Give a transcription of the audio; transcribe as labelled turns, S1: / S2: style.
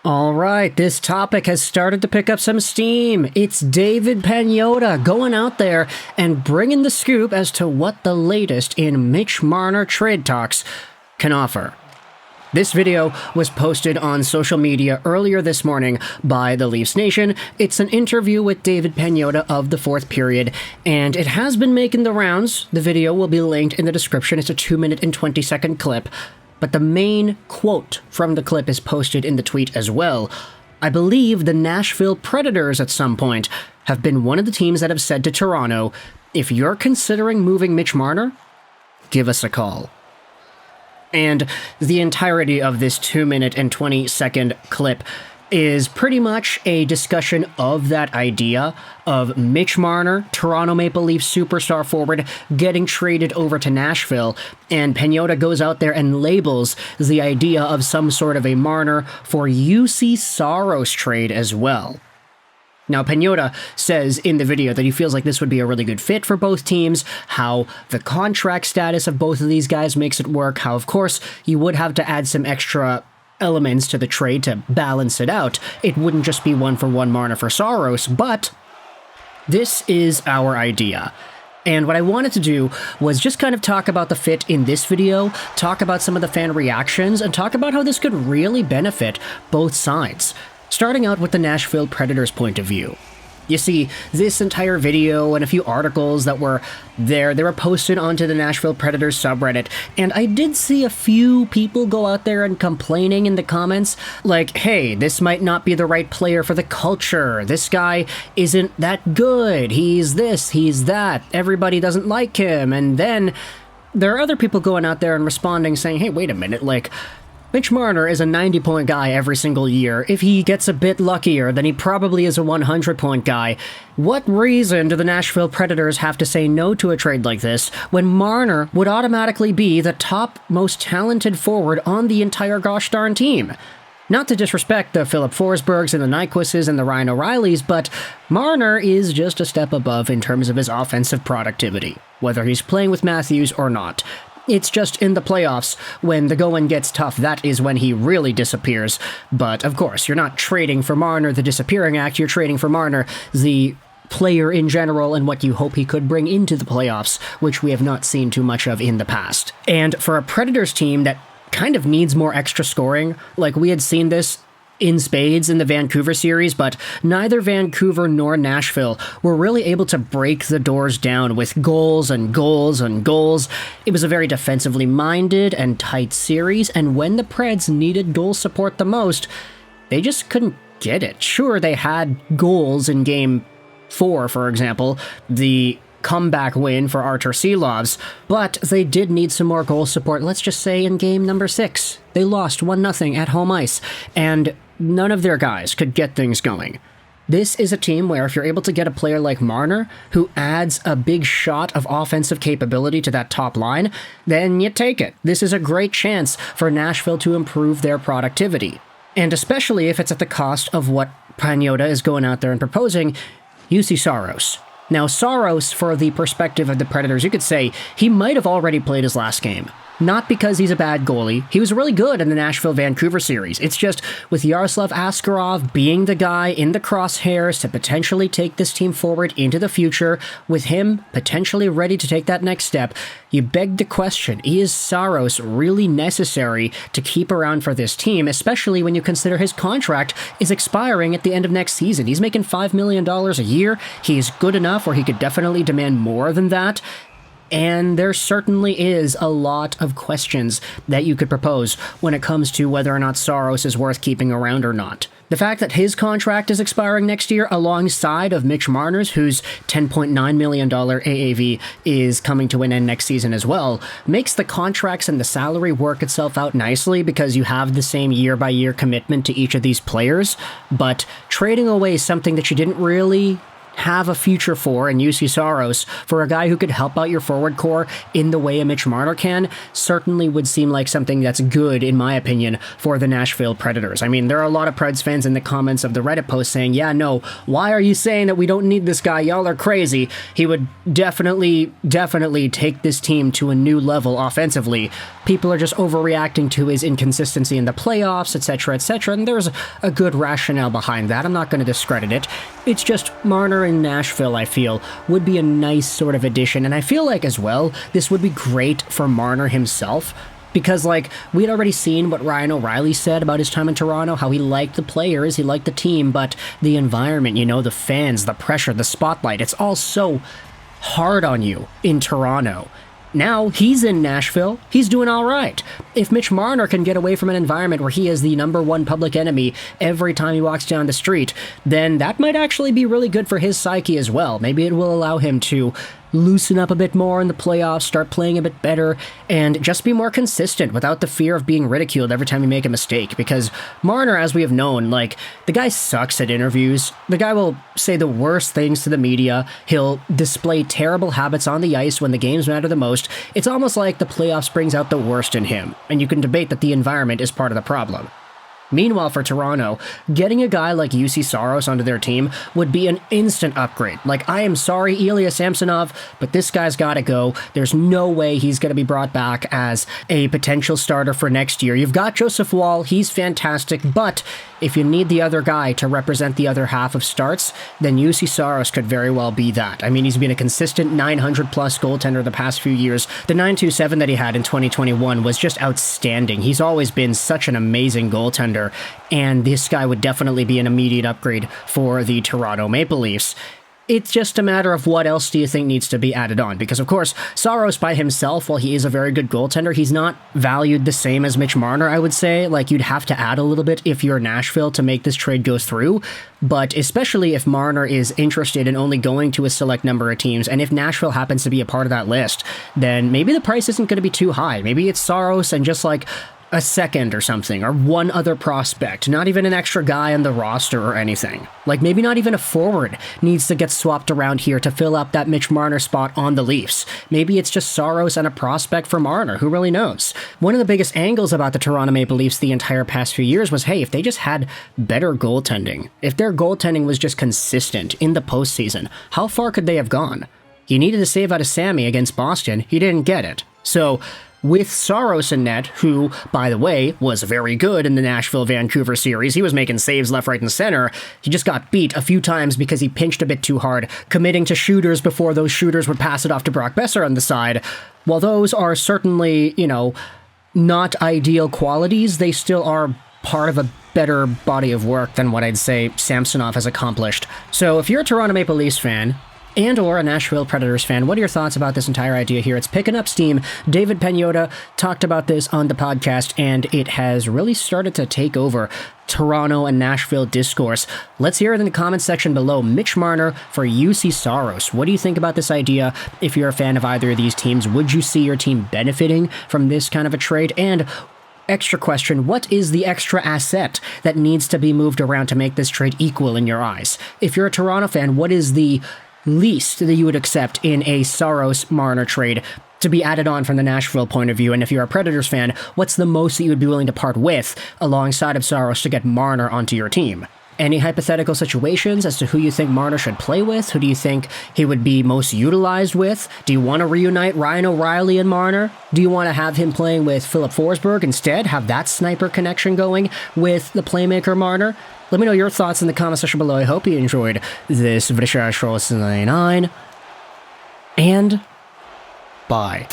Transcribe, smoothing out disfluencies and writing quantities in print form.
S1: All right, this topic has started to pick up some steam. It's David Pagnotta going out there and bringing the scoop as to what the latest in Mitch Marner trade talks can offer. This video was posted on social media earlier this morning by the Leafs Nation. It's an interview with David Pagnotta of the fourth period, and it has been making the rounds. The video will be linked in the description. It's a 2-minute and 20-second clip. But the main quote from the clip is posted in the tweet as well. I believe the Nashville Predators at some point have been one of the teams that have said to Toronto, if you're considering moving Mitch Marner, give us a call. And the entirety of this 2-minute and 20-second clip is pretty much a discussion of that idea of Mitch Marner, Toronto Maple Leafs superstar forward, getting traded over to Nashville, and Pagnotta goes out there and labels the idea of some sort of a Marner for Juuse Saros trade as well. Now, Pagnotta says in the video that he feels like this would be a really good fit for both teams, how the contract status of both of these guys makes it work, how, of course, you would have to add some extra elements to the trade to balance it out. It wouldn't just be one-for-one Marner for Saros, but this is our idea. And what I wanted to do was just kind of talk about the fit in this video, talk about some of the fan reactions, and talk about how this could really benefit both sides. Starting out with the Nashville Predators' point of view. You see, this entire video and a few articles that were there, they were posted onto the Nashville Predators subreddit, and I did see a few people go out there and complaining in the comments, like, hey, this might not be the right player for the culture, this guy isn't that good, he's this, he's that, everybody doesn't like him, and then there are other people going out there and responding saying, hey, wait a minute, like, Mitch Marner is a 90-point guy every single year. If he gets a bit luckier, then he probably is a 100-point guy. What reason do the Nashville Predators have to say no to a trade like this when Marner would automatically be the top most talented forward on the entire gosh darn team? Not to disrespect the Philip Forsbergs and the Nyquists and the Ryan O'Reillys, but Marner is just a step above in terms of his offensive productivity, whether he's playing with Matthews or not. It's just in the playoffs, when the going gets tough, that is when he really disappears. But, of course, you're not trading for Marner, the disappearing act, you're trading for Marner, the player in general, and what you hope he could bring into the playoffs, which we have not seen too much of in the past. And for a Predators team that kind of needs more extra scoring, like we had seen this in spades in the Vancouver series, but neither Vancouver nor Nashville were really able to break the doors down with goals and goals and goals. It was a very defensively minded and tight series, and when the Preds needed goal support the most, they just couldn't get it. Sure, they had goals in Game 4, for example, the comeback win for Artur Silovs, but they did need some more goal support. Let's just say in game number 6, they lost 1-0 at home ice, and none of their guys could get things going. This is a team where if you're able to get a player like Marner, who adds a big shot of offensive capability to that top line, then you take it. This is a great chance for Nashville to improve their productivity. And especially if it's at the cost of what Pagnotta is going out there and proposing, Juuse Saros. Now, Saros, for the perspective of the Predators, you could say he might have already played his last game. Not because he's a bad goalie. He was really good in the Nashville-Vancouver series. It's just with Yaroslav Askarov being the guy in the crosshairs to potentially take this team forward into the future, with him potentially ready to take that next step, you beg the question, is Saros really necessary to keep around for this team, especially when you consider his contract is expiring at the end of next season? He's making $5 million a year. He's good enough where he could definitely demand more than that. And there certainly is a lot of questions that you could propose when it comes to whether or not Saros is worth keeping around or not. The fact that his contract is expiring next year alongside of Mitch Marner's, whose $10.9 million AAV is coming to an end next season as well, makes the contracts and the salary work itself out nicely because you have the same year-by-year commitment to each of these players, but trading away something that you didn't really have a future for in Juuse Saros for a guy who could help out your forward core in the way a Mitch Marner can certainly would seem like something that's good, in my opinion, for the Nashville Predators. I mean, there are a lot of Preds fans in the comments of the Reddit post saying, yeah, no, why are you saying that we don't need this guy? Y'all are crazy. He would definitely take this team to a new level offensively. People are just overreacting to his inconsistency in the playoffs, etc., etc., and there's a good rationale behind that. I'm not going to discredit it. It's just Marner in Nashville, I feel, would be a nice sort of addition, and I feel like as well, this would be great for Marner himself, because, like, we had already seen what Ryan O'Reilly said about his time in Toronto, how he liked the players, he liked the team, but the environment, you know, the fans, the pressure, the spotlight, it's all so hard on you in Toronto. Now, he's in Nashville, he's doing all right. If Mitch Marner can get away from an environment where he is the number one public enemy every time he walks down the street, then that might actually be really good for his psyche as well. Maybe it will allow him to loosen up a bit more in the playoffs, start playing a bit better, and just be more consistent without the fear of being ridiculed every time you make a mistake. Because Marner, as we have known, like, the guy sucks at interviews. The guy will say the worst things to the media. He'll display terrible habits on the ice when the games matter the most. It's almost like the playoffs brings out the worst in him, and you can debate that the environment is part of the problem. Meanwhile, for Toronto, getting a guy like Juuse Saros onto their team would be an instant upgrade. Like, I am sorry, Ilya Samsonov, but this guy's gotta go. There's no way he's gonna be brought back as a potential starter for next year. You've got Joseph Woll, he's fantastic, but if you need the other guy to represent the other half of starts, then Juuse Saros could very well be that. I mean, he's been a consistent 900-plus goaltender the past few years. The .927 that he had in 2021 was just outstanding. He's always been such an amazing goaltender, and this guy would definitely be an immediate upgrade for the Toronto Maple Leafs. It's just a matter of what else do you think needs to be added on, because of course, Saros by himself, while he is a very good goaltender, he's not valued the same as Mitch Marner, I would say. Like, you'd have to add a little bit if you're Nashville to make this trade go through, but especially if Marner is interested in only going to a select number of teams, and if Nashville happens to be a part of that list, then maybe the price isn't going to be too high. Maybe it's Saros and just like a second or something, or one other prospect, not even an extra guy on the roster or anything. Like, maybe not even a forward needs to get swapped around here to fill up that Mitch Marner spot on the Leafs. Maybe it's just Saros and a prospect for Marner, who really knows? One of the biggest angles about the Toronto Maple Leafs the entire past few years was, hey, if they just had better goaltending, if their goaltending was just consistent in the postseason, how far could they have gone? He needed to save out of Sammy against Boston, he didn't get it. So, with Saros in net, who, by the way, was very good in the Nashville-Vancouver series. He was making saves left, right, and center. He just got beat a few times because he pinched a bit too hard, committing to shooters before those shooters would pass it off to Brock Besser on the side. While those are certainly, you know, not ideal qualities, they still are part of a better body of work than what I'd say Samsonov has accomplished. So if you're a Toronto Maple Leafs fan, and or a Nashville Predators fan, what are your thoughts about this entire idea here? It's picking up steam. David Pagnotta talked about this on the podcast, and it has really started to take over Toronto and Nashville discourse. Let's hear it in the comments section below. Mitch Marner for Juuse Saros. What do you think about this idea? If you're a fan of either of these teams, would you see your team benefiting from this kind of a trade? And extra question, what is the extra asset that needs to be moved around to make this trade equal in your eyes? If you're a Toronto fan, what is the least that you would accept in a Saros-Marner trade to be added on from the Nashville point of view? And if you're a Predators fan, what's the most that you would be willing to part with alongside of Saros to get Marner onto your team? Any hypothetical situations as to who you think Marner should play with? Who do you think he would be most utilized with? Do you want to reunite Ryan O'Reilly and Marner? Do you want to have him playing with Philip Forsberg instead? Have that sniper connection going with the playmaker Marner? Let me know your thoughts in the comment section below. I hope you enjoyed this video. And bye.